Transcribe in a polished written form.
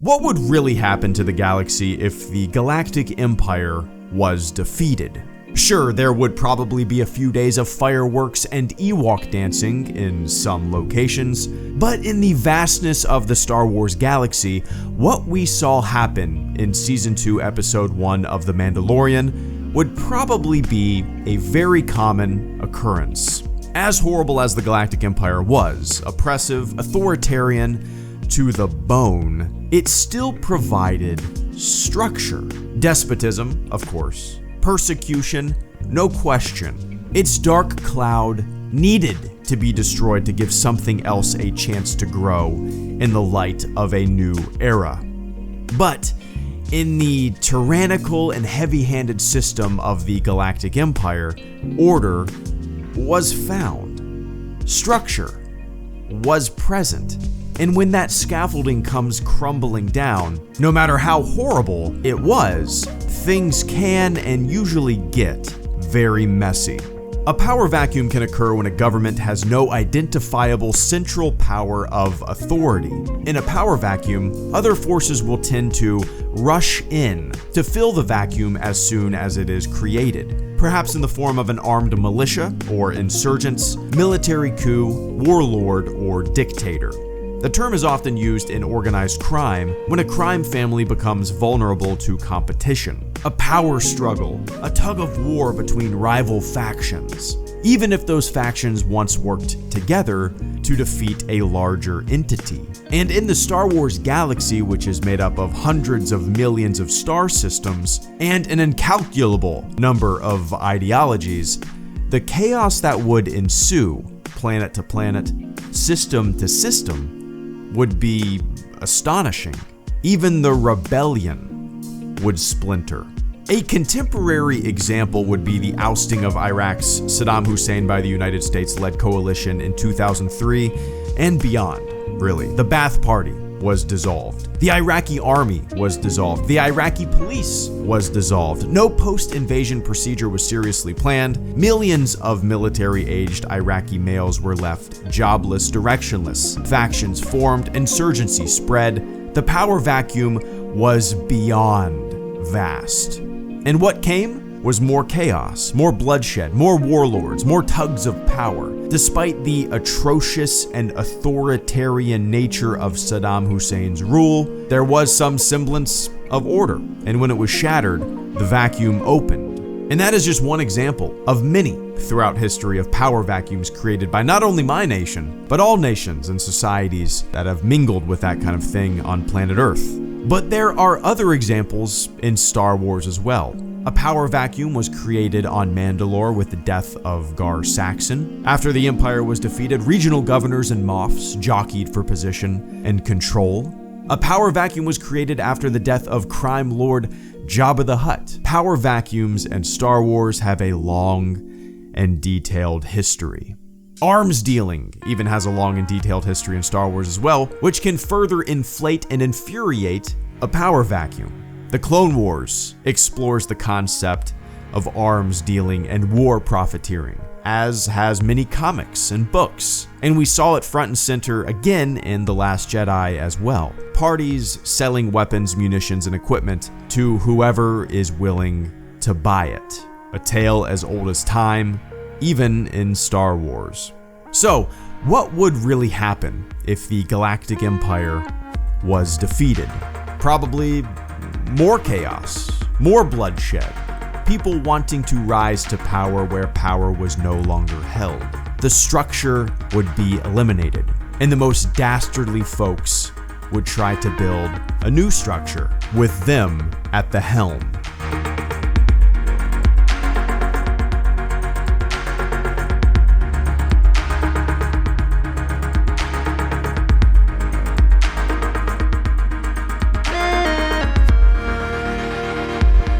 What would really happen to the galaxy if the Galactic Empire was defeated? Sure, there would probably be a few days of fireworks and Ewok dancing in some locations, but in the vastness of the Star Wars galaxy, what we saw happen in Season 2, Episode 1 of The Mandalorian would probably be a very common occurrence. As horrible as the Galactic Empire was, oppressive, authoritarian, to the bone, it still provided structure. Despotism, of course. Persecution, no question. Its dark cloud needed to be destroyed to give something else a chance to grow in the light of a new era. But in the tyrannical and heavy-handed system of the Galactic Empire, order was found. Structure was present. And when that scaffolding comes crumbling down, no matter how horrible it was, things can and usually get very messy. A power vacuum can occur when a government has no identifiable central power of authority. In a power vacuum, other forces will tend to rush in to fill the vacuum as soon as it is created, perhaps in the form of an armed militia or insurgents, military coup, warlord, or dictator. The term is often used in organized crime when a crime family becomes vulnerable to competition, a power struggle, a tug of war between rival factions, even if those factions once worked together to defeat a larger entity. And in the Star Wars galaxy, which is made up of hundreds of millions of star systems and an incalculable number of ideologies, the chaos that would ensue, planet to planet, system to system, would be astonishing. Even the rebellion would splinter. A contemporary example would be the ousting of Iraq's Saddam Hussein by the United States-led coalition in 2003 and beyond, really. The Ba'ath Party was dissolved. The Iraqi army was dissolved. The Iraqi police was dissolved. No post-invasion procedure was seriously planned. Millions of military-aged Iraqi males were left jobless, directionless. Factions formed, insurgency spread. The power vacuum was beyond vast. And what came was more chaos, more bloodshed, more warlords, more tugs of power. Despite the atrocious and authoritarian nature of Saddam Hussein's rule, there was some semblance of order. And when it was shattered, the vacuum opened. And that is just one example of many throughout history of power vacuums created by not only my nation, but all nations and societies that have mingled with that kind of thing on planet Earth. But there are other examples in Star Wars as well. A power vacuum was created on Mandalore with the death of Gar Saxon. After the Empire was defeated, regional governors and Moffs jockeyed for position and control. A power vacuum was created after the death of crime lord Jabba the Hutt. Power vacuums and Star Wars have a long and detailed history. Arms dealing even has a long and detailed history in Star Wars as well, which can further inflate and infuriate a power vacuum. The Clone Wars explores the concept of arms dealing and war profiteering, as has many comics and books, and we saw it front and center again in The Last Jedi as well. Parties selling weapons, munitions, and equipment to whoever is willing to buy it. A tale as old as time, even in Star Wars. So, what would really happen if the Galactic Empire was defeated? Probably more chaos, more bloodshed, people wanting to rise to power where power was no longer held. The structure would be eliminated, and the most dastardly folks would try to build a new structure with them at the helm.